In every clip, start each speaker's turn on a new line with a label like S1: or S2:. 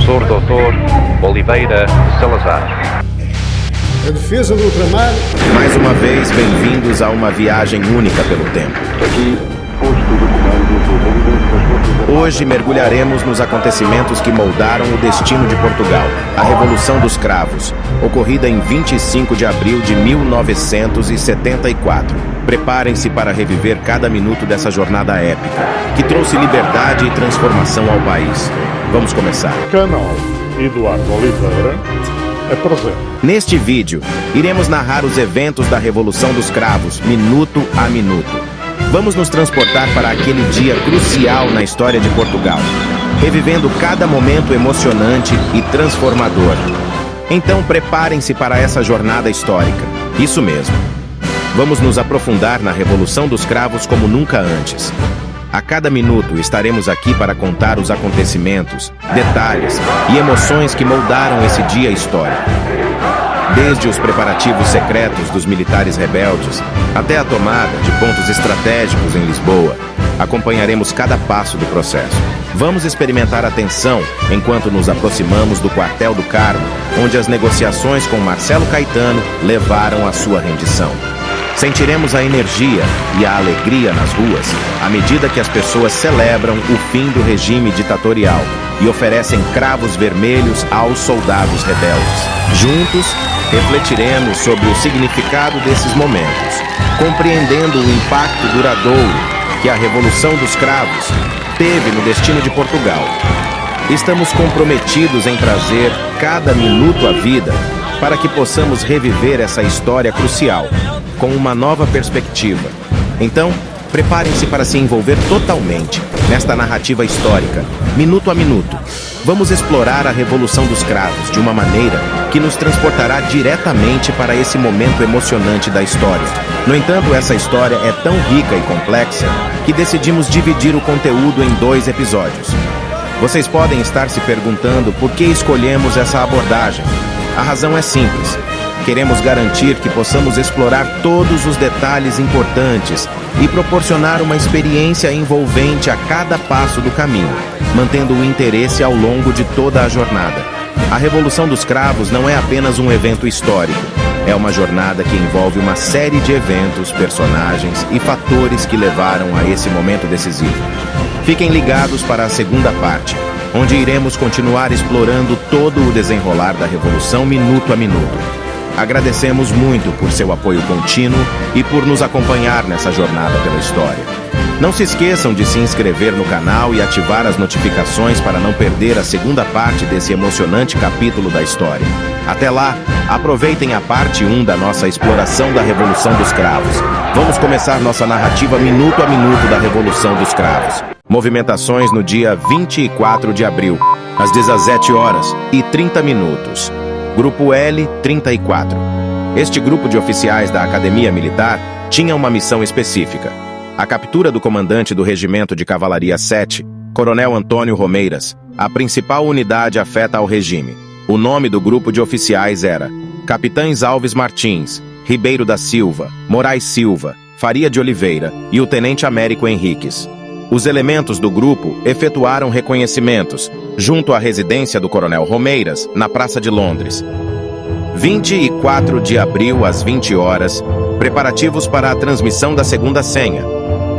S1: Professor Dr. Oliveira Salazar.
S2: A defesa do ultramar.
S3: Mais uma vez, bem-vindos a uma viagem única pelo tempo.
S4: Aqui, posto de comando do movimento das Forças Armadas.
S3: Hoje mergulharemos nos acontecimentos que moldaram o destino de Portugal, a Revolução dos Cravos, ocorrida em 25 de abril de 1974. Preparem-se para reviver cada minuto dessa jornada épica, que trouxe liberdade e transformação ao país. Vamos começar.
S5: Canal Eduardo Oliveira apresenta.
S3: Neste vídeo, iremos narrar os eventos da Revolução dos Cravos, minuto a minuto. Vamos nos transportar para aquele dia crucial na história de Portugal, revivendo cada momento emocionante e transformador. Então preparem-se para essa jornada histórica. Isso mesmo. Vamos nos aprofundar na Revolução dos Cravos como nunca antes. A cada minuto estaremos aqui para contar os acontecimentos, detalhes e emoções que moldaram esse dia histórico. Desde os preparativos secretos dos militares rebeldes até a tomada de pontos estratégicos em Lisboa, acompanharemos cada passo do processo. Vamos experimentar a tensão enquanto nos aproximamos do Quartel do Carmo, onde as negociações com Marcelo Caetano levaram à sua rendição. Sentiremos a energia e a alegria nas ruas à medida que as pessoas celebram o fim do regime ditatorial e oferecem cravos vermelhos aos soldados rebeldes. Juntos, refletiremos sobre o significado desses momentos, compreendendo o impacto duradouro que a Revolução dos Cravos teve no destino de Portugal. Estamos comprometidos em trazer cada minuto à vida para que possamos reviver essa história crucial com uma nova perspectiva. Então, preparem-se para se envolver totalmente nesta narrativa histórica, minuto a minuto. Vamos explorar a Revolução dos Cravos de uma maneira que nos transportará diretamente para esse momento emocionante da história. No entanto, essa história é tão rica e complexa que decidimos dividir o conteúdo em 2 episódios. Vocês podem estar se perguntando por que escolhemos essa abordagem. A razão é simples. Queremos garantir que possamos explorar todos os detalhes importantes e proporcionar uma experiência envolvente a cada passo do caminho, mantendo o interesse ao longo de toda a jornada. A Revolução dos Cravos não é apenas um evento histórico, é uma jornada que envolve uma série de eventos, personagens e fatores que levaram a esse momento decisivo. Fiquem ligados para a segunda parte, onde iremos continuar explorando todo o desenrolar da Revolução minuto a minuto. Agradecemos muito por seu apoio contínuo e por nos acompanhar nessa jornada pela história. Não se esqueçam de se inscrever no canal e ativar as notificações para não perder a segunda parte desse emocionante capítulo da história. Até lá, aproveitem a parte 1 da nossa exploração da Revolução dos Cravos. Vamos começar nossa narrativa minuto a minuto da Revolução dos Cravos. Movimentações no dia 24 de abril, às 17h30. Grupo L 34. Este grupo de oficiais da Academia Militar tinha uma missão específica: a captura do comandante do Regimento de Cavalaria 7, Coronel Antônio Romeiras, a principal unidade afeta ao regime. O nome do grupo de oficiais era Capitães Alves Martins, Ribeiro da Silva, Moraes Silva, Faria de Oliveira e o Tenente Américo Henriques. Os elementos do grupo efetuaram reconhecimentos junto à residência do Coronel Romeiras, na Praça de Londres. 24 de abril, às 20h, preparativos para a transmissão da segunda senha.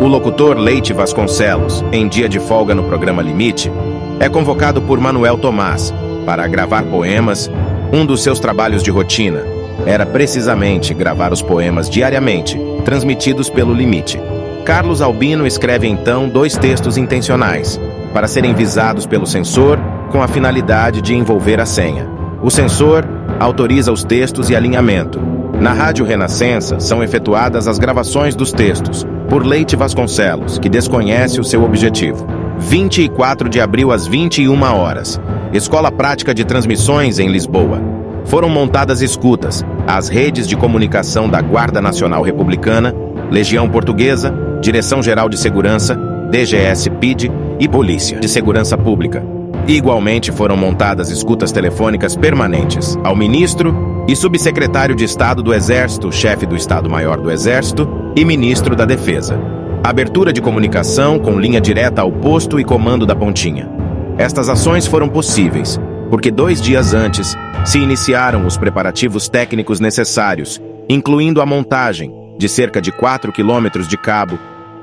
S3: O locutor Leite Vasconcelos, em dia de folga no programa Limite, é convocado por Manuel Tomás para gravar poemas. Um dos seus trabalhos de rotina era precisamente gravar os poemas diariamente, transmitidos pelo Limite. Carlos Albino escreve então 2 textos intencionais, para serem visados pelo censor com a finalidade de envolver a senha. O censor autoriza os textos e alinhamento. Na Rádio Renascença são efetuadas as gravações dos textos, por Leite Vasconcelos, que desconhece o seu objetivo. 24 de abril às 21h. Escola Prática de Transmissões em Lisboa. Foram montadas escutas às redes de comunicação da Guarda Nacional Republicana, Legião Portuguesa, Direção-Geral de Segurança, DGS-PID e Polícia de Segurança Pública. Igualmente foram montadas escutas telefônicas permanentes ao ministro e subsecretário de Estado do Exército, chefe do Estado-Maior do Exército e ministro da Defesa. Abertura de comunicação com linha direta ao posto e comando da Pontinha. Estas ações foram possíveis porque 2 dias antes se iniciaram os preparativos técnicos necessários, incluindo a montagem de cerca de 4 quilômetros de cabo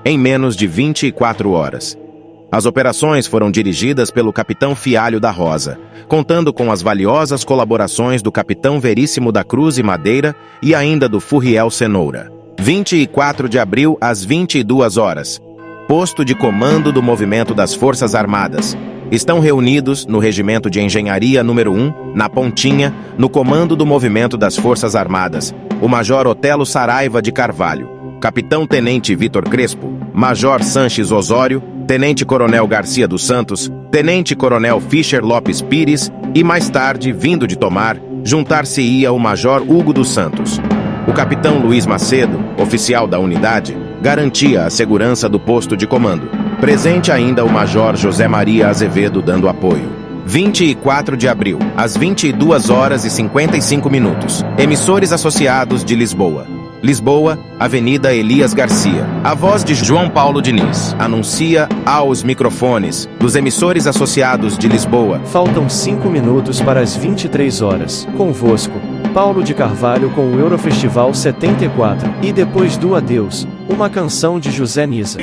S3: em menos de 24 horas. As operações foram dirigidas pelo capitão Fialho da Rosa, contando com as valiosas colaborações do capitão Veríssimo da Cruz e Madeira e ainda do Furriel Cenoura. 24 de abril, às 22 horas. Posto de comando do Movimento das Forças Armadas. Estão reunidos no Regimento de Engenharia número 1, na Pontinha, no comando do Movimento das Forças Armadas, o Major Otelo Saraiva de Carvalho, Capitão-Tenente Vitor Crespo, Major Sanches Osório, Tenente-Coronel Garcia dos Santos, Tenente-Coronel Fischer Lopes Pires e, mais tarde, vindo de Tomar, juntar-se-ia o Major Hugo dos Santos. O capitão Luiz Macedo, oficial da unidade, garantia a segurança do posto de comando. Presente ainda o Major José Maria Azevedo dando apoio. 24 de abril, às 22 horas e 55 minutos. Emissores associados de Lisboa. Lisboa, Avenida Elias Garcia. A voz de João Paulo Diniz anuncia aos microfones dos emissores associados de Lisboa.
S6: Faltam 5 minutos para as 23 horas. Convosco, Paulo de Carvalho com o Eurofestival 74. E depois do adeus, uma canção de José Nisa.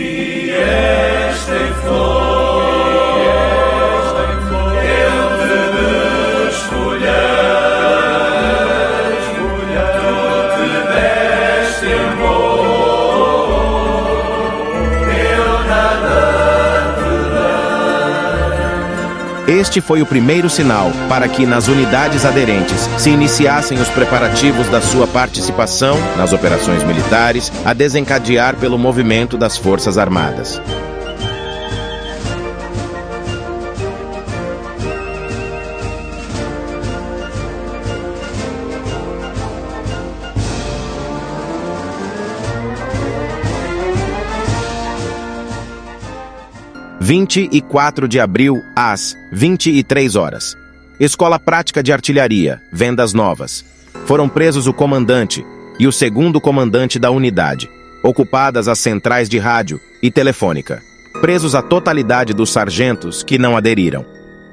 S3: Este foi o primeiro sinal para que nas unidades aderentes se iniciassem os preparativos da sua participação nas operações militares a desencadear pelo movimento das Forças Armadas. – 24 de abril, às 23 horas. Escola Prática de Artilharia, Vendas Novas. Foram presos o comandante e o segundo comandante da unidade, ocupadas as centrais de rádio e telefônica. Presos a totalidade dos sargentos que não aderiram.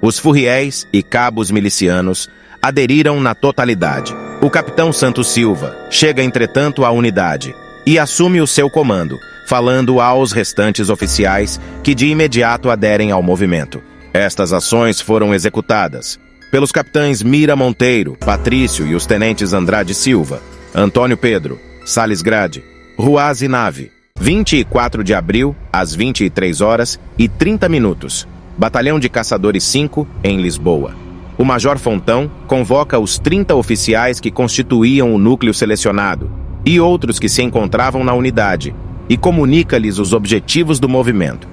S3: Os furriéis e cabos milicianos aderiram na totalidade. O capitão Santos Silva chega, entretanto, à unidade e assume o seu comando, falando aos restantes oficiais que de imediato aderem ao movimento. Estas ações foram executadas pelos capitães Mira Monteiro, Patrício e os tenentes Andrade Silva, Antônio Pedro, Sales Grade, Ruaz e Nave. 24 de abril, às 23 horas e 30 minutos. Batalhão de Caçadores 5, em Lisboa. O Major Fontão convoca os 30 oficiais que constituíam o núcleo selecionado e outros que se encontravam na unidade e comunica-lhes os objetivos do movimento.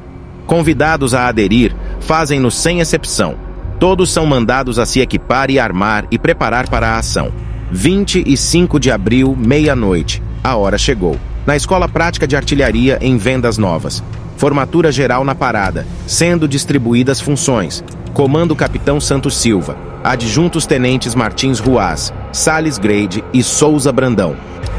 S3: Convidados a aderir, fazem-no sem exceção. Todos são mandados a se equipar e armar e preparar para a ação. 25 de abril, meia-noite. A hora chegou. Na Escola Prática de Artilharia, em Vendas Novas. Formatura geral na parada, sendo distribuídas funções. Comando Capitão Santos Silva. Adjuntos Tenentes Martins Ruaz, Sales Grade e Souza Brandão.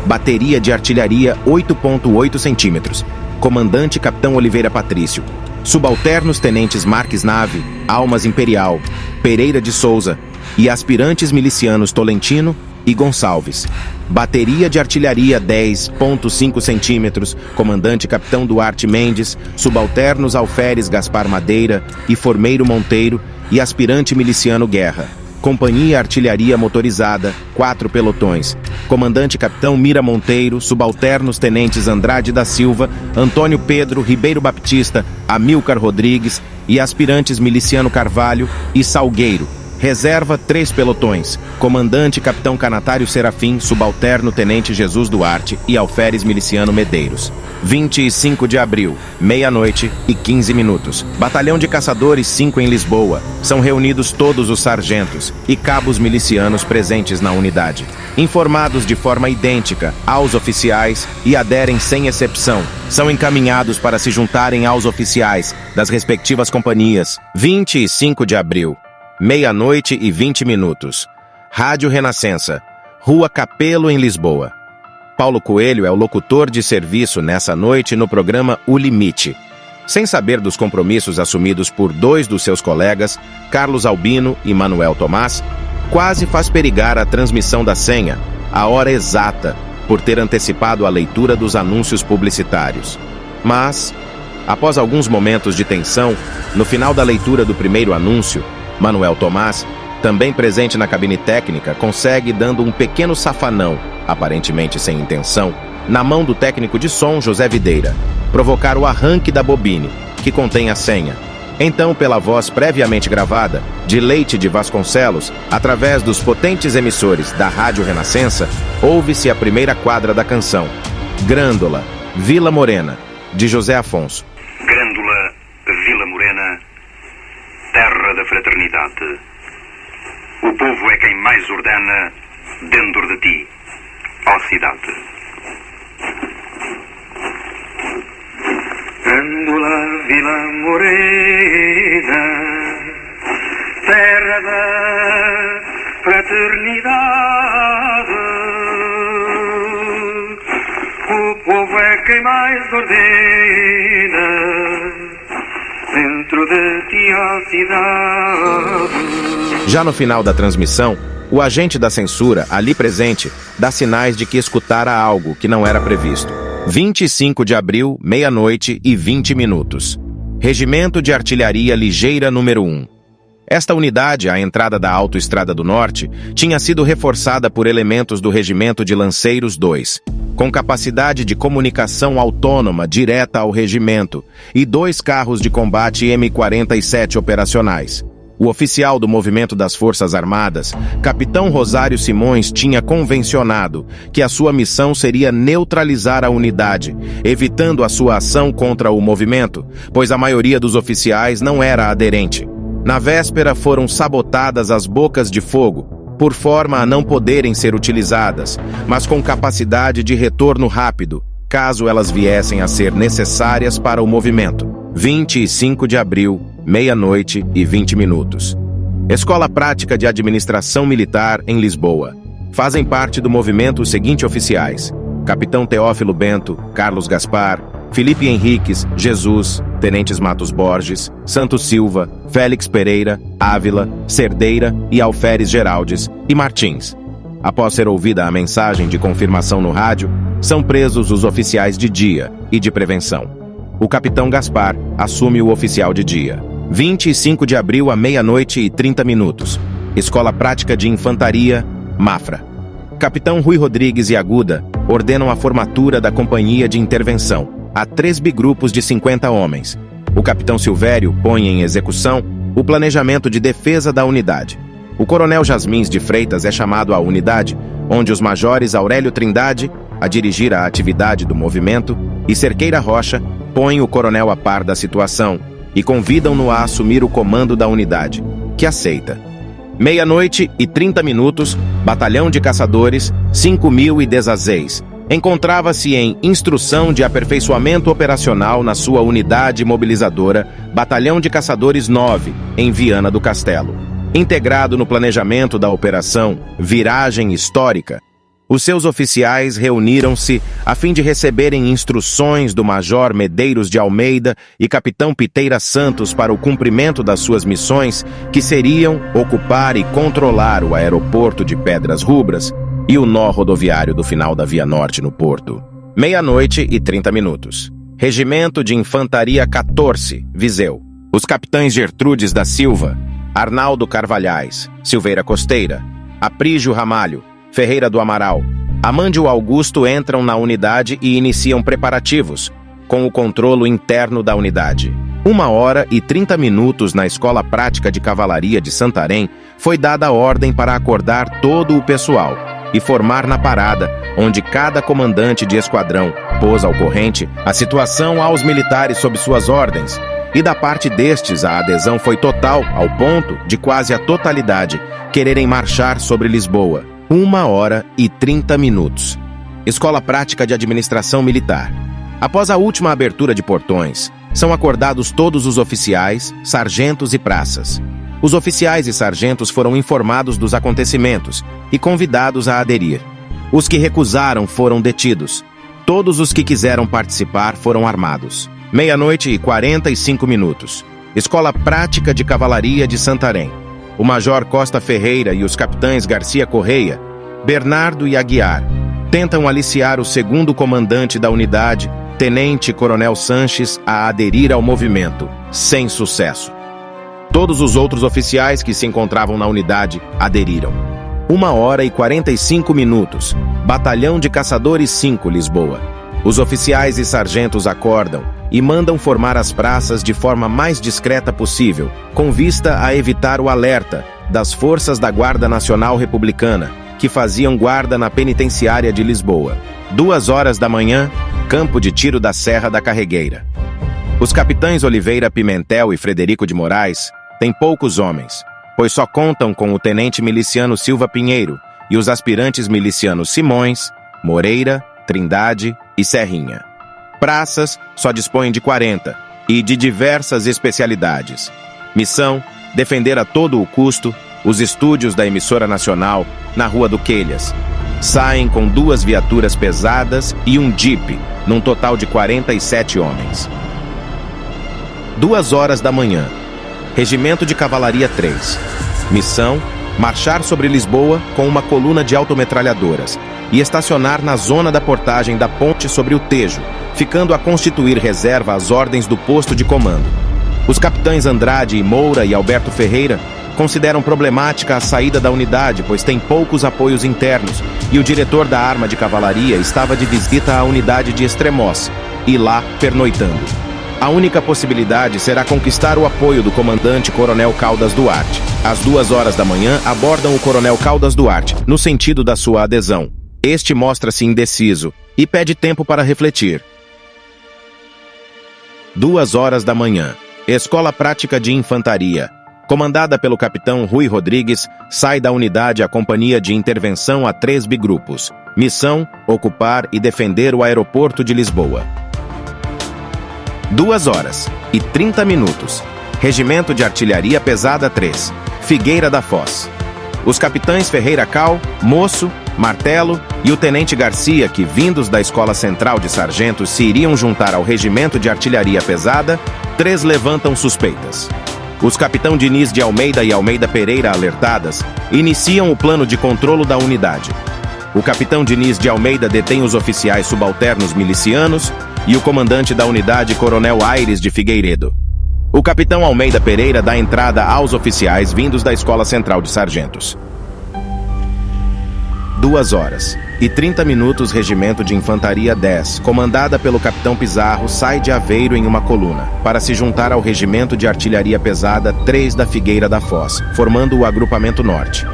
S3: Bateria de Artilharia 8.8 centímetros. Comandante Capitão Oliveira Patrício. Subalternos Tenentes Marques Nave, Almas Imperial, Pereira de Souza e aspirantes milicianos Tolentino e Gonçalves. Bateria de Artilharia 10.5 centímetros. Comandante Capitão Duarte Mendes, subalternos Alferes Gaspar Madeira e Formeiro Monteiro e aspirante miliciano Guerra. Companhia Artilharia Motorizada, 4 pelotões. Comandante Capitão Mira Monteiro, subalternos Tenentes Andrade da Silva, Antônio Pedro, Ribeiro Baptista, Amilcar Rodrigues e aspirantes Miliciano Carvalho e Salgueiro. Reserva 3 pelotões. Comandante Capitão Canatário Serafim, subalterno Tenente Jesus Duarte e Alferes Miliciano Medeiros. 25 de abril, meia-noite e 15 minutos. Batalhão de Caçadores 5 em Lisboa. São reunidos todos os sargentos e cabos milicianos presentes na unidade, informados de forma idêntica aos oficiais e aderem sem exceção. São encaminhados para se juntarem aos oficiais das respectivas companhias. 25 de abril, meia-noite e 20 minutos. Rádio Renascença, Rua Capelo, em Lisboa. Paulo Coelho é o locutor de serviço nessa noite no programa O Limite. Sem saber dos compromissos assumidos por dois dos seus colegas, Carlos Albino e Manuel Tomás, quase faz perigar a transmissão da senha, a hora exata, por ter antecipado a leitura dos anúncios publicitários. Mas, após alguns momentos de tensão, no final da leitura do primeiro anúncio, Manuel Tomás, também presente na cabine técnica, consegue, dando um pequeno safanão, aparentemente sem intenção, na mão do técnico de som José Videira, provocar o arranque da bobine, que contém a senha. Então, pela voz previamente gravada, de Leite de Vasconcelos, através dos potentes emissores da Rádio Renascença, ouve-se a primeira quadra da canção, Grândola, Vila Morena, de José Afonso.
S7: Grândola, Vila Morena, terra da fraternidade. O povo é quem mais ordena dentro de ti, ó cidade. Grândola, Vila Morena, terra da fraternidade. O povo é quem mais ordena dentro de ti, ó cidade.
S3: Já no final da transmissão, o agente da censura, ali presente, dá sinais de que escutara algo que não era previsto. 25 de abril, meia-noite e 20 minutos. Regimento de Artilharia Ligeira número 1. Esta unidade, à entrada da Autoestrada do Norte, tinha sido reforçada por elementos do Regimento de Lanceiros 2, com capacidade de comunicação autônoma direta ao regimento, e 2 carros de combate M47 operacionais. O oficial do Movimento das Forças Armadas, Capitão Rosário Simões, tinha convencionado que a sua missão seria neutralizar a unidade, evitando a sua ação contra o movimento, pois a maioria dos oficiais não era aderente. Na véspera foram sabotadas as bocas de fogo, por forma a não poderem ser utilizadas, mas com capacidade de retorno rápido, caso elas viessem a ser necessárias para o movimento. 25 de abril, meia-noite e 20 minutos. Escola Prática de Administração Militar em Lisboa. Fazem parte do movimento os seguintes oficiais: Capitão Teófilo Bento, Carlos Gaspar, Felipe Henriques, Jesus, Tenentes Matos Borges, Santos Silva, Félix Pereira, Ávila, Cerdeira e Alferes Geraldes e Martins. Após ser ouvida a mensagem de confirmação no rádio, são presos os oficiais de dia e de prevenção. O Capitão Gaspar assume o oficial de dia. 25 de abril, à meia-noite e 30 minutos. Escola Prática de Infantaria, Mafra. Capitão Rui Rodrigues e Aguda ordenam a formatura da Companhia de Intervenção. Há 3 bigrupos de 50 homens. O Capitão Silvério põe em execução o planejamento de defesa da unidade. O Coronel Jasmins de Freitas é chamado à unidade, onde os majores Aurélio Trindade, a dirigir a atividade do movimento, e Cerqueira Rocha põem o coronel a par da situação e convidam-no a assumir o comando da unidade, que aceita. Meia-noite e 30 minutos, Batalhão de Caçadores, 5.016, encontrava-se em instrução de aperfeiçoamento operacional na sua unidade mobilizadora, Batalhão de Caçadores 9, em Viana do Castelo. Integrado no planejamento da operação Viragem Histórica, os seus oficiais reuniram-se a fim de receberem instruções do Major Medeiros de Almeida e Capitão Piteira Santos para o cumprimento das suas missões, que seriam ocupar e controlar o aeroporto de Pedras Rubras e o nó rodoviário do final da Via Norte no Porto. Meia-noite e 30 minutos. Regimento de Infantaria 14, Viseu. Os capitães Gertrudes da Silva, Arnaldo Carvalhais, Silveira Costeira, Aprígio Ramalho, Ferreira do Amaral, Amândio Augusto entram na unidade e iniciam preparativos, com o controlo interno da unidade. 1h e 30 minutos na Escola Prática de Cavalaria de Santarém, foi dada a ordem para acordar todo o pessoal e formar na parada, onde cada comandante de esquadrão pôs ao corrente a situação aos militares sob suas ordens, e da parte destes a adesão foi total, ao ponto de quase a totalidade quererem marchar sobre Lisboa. 1h e 30 minutos. Escola Prática de Administração Militar. Após a última abertura de portões, são acordados todos os oficiais, sargentos e praças. Os oficiais e sargentos foram informados dos acontecimentos e convidados a aderir. Os que recusaram foram detidos. Todos os que quiseram participar foram armados. Meia-noite e 45 minutos. Escola Prática de Cavalaria de Santarém. O Major Costa Ferreira e os capitães Garcia Correia, Bernardo e Aguiar tentam aliciar o segundo comandante da unidade, Tenente Coronel Sanches, a aderir ao movimento, sem sucesso. Todos os outros oficiais que se encontravam na unidade aderiram. 1h45 minutos. Batalhão de Caçadores 5, Lisboa. Os oficiais e sargentos acordam e mandam formar as praças de forma mais discreta possível, com vista a evitar o alerta das forças da Guarda Nacional Republicana, que faziam guarda na penitenciária de Lisboa. 2h da manhã, campo de tiro da Serra da Carregueira. Os capitães Oliveira Pimentel e Frederico de Moraes têm poucos homens, pois só contam com o tenente miliciano Silva Pinheiro e os aspirantes milicianos Simões, Moreira, Trindade e Serrinha. Praças só dispõem de 40 e de diversas especialidades. Missão: defender a todo o custo os estúdios da emissora nacional na Rua do Quelhas. Saem com 2 viaturas pesadas e um Jeep, num total de 47 homens. 2h da manhã. Regimento de Cavalaria 3. Missão: marchar sobre Lisboa com uma coluna de autometralhadoras e estacionar na zona da portagem da ponte sobre o Tejo, ficando a constituir reserva às ordens do posto de comando. Os capitães Andrade e Moura e Alberto Ferreira consideram problemática a saída da unidade, pois tem poucos apoios internos, e o diretor da arma de cavalaria estava de visita à unidade de Estremoz, e lá pernoitando. A única possibilidade será conquistar o apoio do comandante Coronel Caldas Duarte. Às 2h da manhã, abordam o Coronel Caldas Duarte, no sentido da sua adesão. Este mostra-se indeciso e pede tempo para refletir. 2h da manhã. Escola Prática de Infantaria. Comandada pelo capitão Rui Rodrigues, sai da unidade a Companhia de Intervenção a 3 bigrupos. Missão: ocupar e defender o aeroporto de Lisboa. 2h30 minutos. Regimento de Artilharia Pesada 3, Figueira da Foz. Os capitães Ferreira Cal, Moço, Martelo e o tenente Garcia, que vindos da Escola Central de Sargentos se iriam juntar ao Regimento de Artilharia Pesada 3, levantam suspeitas. Os capitão Diniz de Almeida e Almeida Pereira, alertadas, iniciam o plano de controlo da unidade. O capitão Diniz de Almeida detém os oficiais subalternos milicianos e o comandante da unidade, Coronel Aires de Figueiredo. O capitão Almeida Pereira dá entrada aos oficiais vindos da Escola Central de Sargentos. 2h30 minutos. Regimento de Infantaria 10, comandada pelo capitão Pizarro, sai de Aveiro em uma coluna, para se juntar ao Regimento de Artilharia Pesada 3 da Figueira da Foz, formando o agrupamento norte.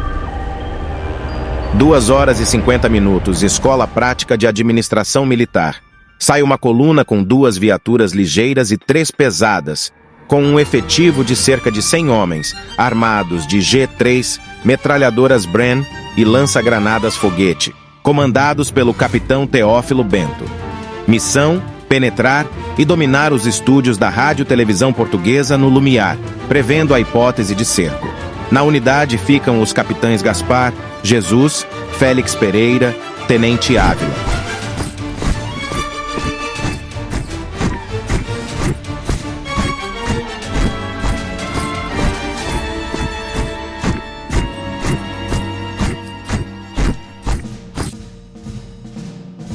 S3: 2h50 minutos. Escola Prática de Administração Militar. Sai uma coluna com 2 viaturas ligeiras e 3 pesadas, com um efetivo de cerca de 100 homens, armados de G3, metralhadoras Bren e lança-granadas Foguete, comandados pelo capitão Teófilo Bento. Missão: penetrar e dominar os estúdios da Rádio-Televisão Portuguesa no Lumiar, prevendo a hipótese de cerco. Na unidade ficam os capitães Gaspar, Jesus, Félix Pereira, Tenente Ávila.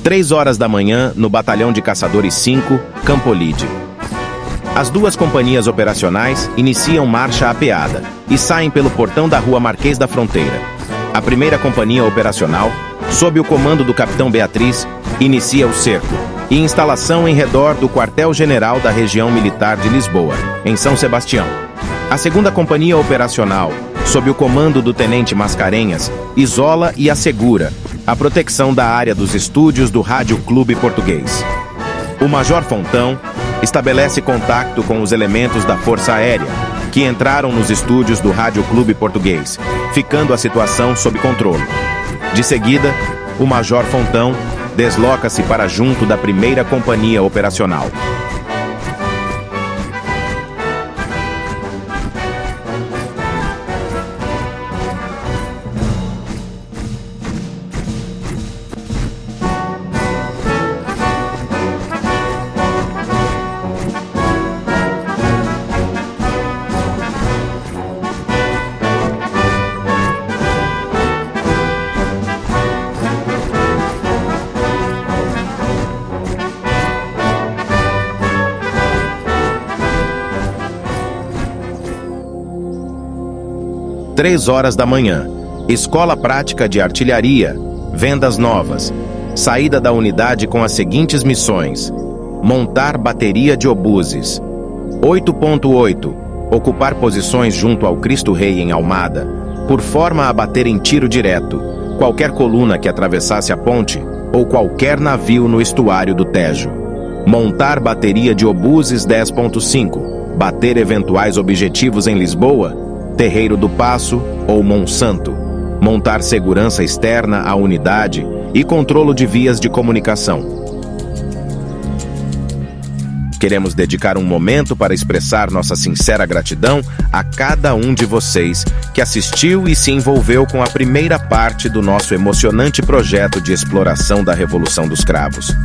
S3: Três horas da manhã, no Batalhão de Caçadores 5, Campolide. As 2 companhias operacionais iniciam marcha apeada e saem pelo portão da Rua Marquês da Fronteira. A primeira companhia operacional, sob o comando do capitão Beatriz, inicia o cerco e instalação em redor do quartel-general da região militar de Lisboa, em São Sebastião. A segunda companhia operacional, sob o comando do tenente Mascarenhas, isola e assegura a proteção da área dos estúdios do Rádio Clube Português. O Major Fontão estabelece contato com os elementos da Força Aérea, que entraram nos estúdios do Rádio Clube Português, ficando a situação sob controle. De seguida, o Major Fontão desloca-se para junto da primeira companhia operacional. 3 horas da manhã. Escola prática de artilharia. Vendas novas. Saída da unidade com as seguintes missões: montar bateria de obuses. 8.8. Ocupar posições junto ao Cristo Rei em Almada, por forma a bater em tiro direto qualquer coluna que atravessasse a ponte ou qualquer navio no estuário do Tejo. Montar bateria de obuses 10.5. Bater eventuais objetivos em Lisboa, Terreiro do Paço ou Monsanto. Montar segurança externa à unidade e controlo de vias de comunicação. Queremos dedicar um momento para expressar nossa sincera gratidão a cada um de vocês que assistiu e se envolveu com a primeira parte do nosso emocionante projeto de exploração da Revolução dos Cravos.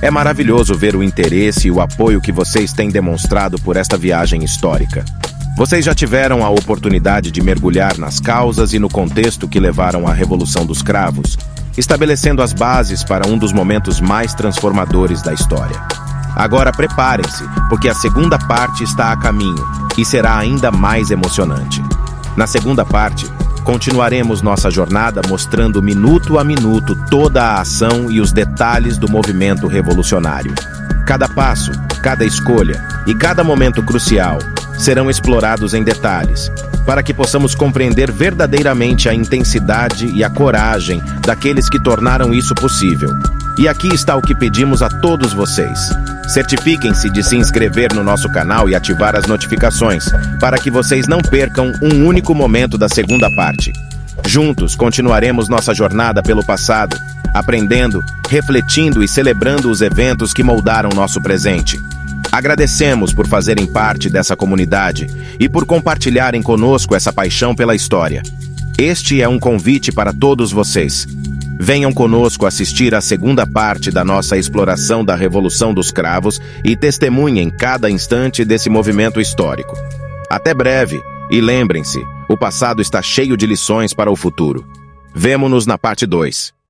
S3: É maravilhoso ver o interesse e o apoio que vocês têm demonstrado por esta viagem histórica. Vocês já tiveram a oportunidade de mergulhar nas causas e no contexto que levaram à Revolução dos Cravos, estabelecendo as bases para um dos momentos mais transformadores da história. Agora preparem-se, porque a segunda parte está a caminho e será ainda mais emocionante. Na segunda parte, continuaremos nossa jornada mostrando minuto a minuto toda a ação e os detalhes do movimento revolucionário. Cada passo, cada escolha e cada momento crucial serão explorados em detalhes, para que possamos compreender verdadeiramente a intensidade e a coragem daqueles que tornaram isso possível. E aqui está o que pedimos a todos vocês. Certifiquem-se de se inscrever no nosso canal e ativar as notificações, para que vocês não percam um único momento da segunda parte. Juntos continuaremos nossa jornada pelo passado, aprendendo, refletindo e celebrando os eventos que moldaram nosso presente. Agradecemos por fazerem parte dessa comunidade e por compartilharem conosco essa paixão pela história. Este é um convite para todos vocês. Venham conosco assistir à segunda parte da nossa exploração da Revolução dos Cravos e testemunhem cada instante desse movimento histórico. Até breve, e lembrem-se, o passado está cheio de lições para o futuro. Vemo-nos na parte 2.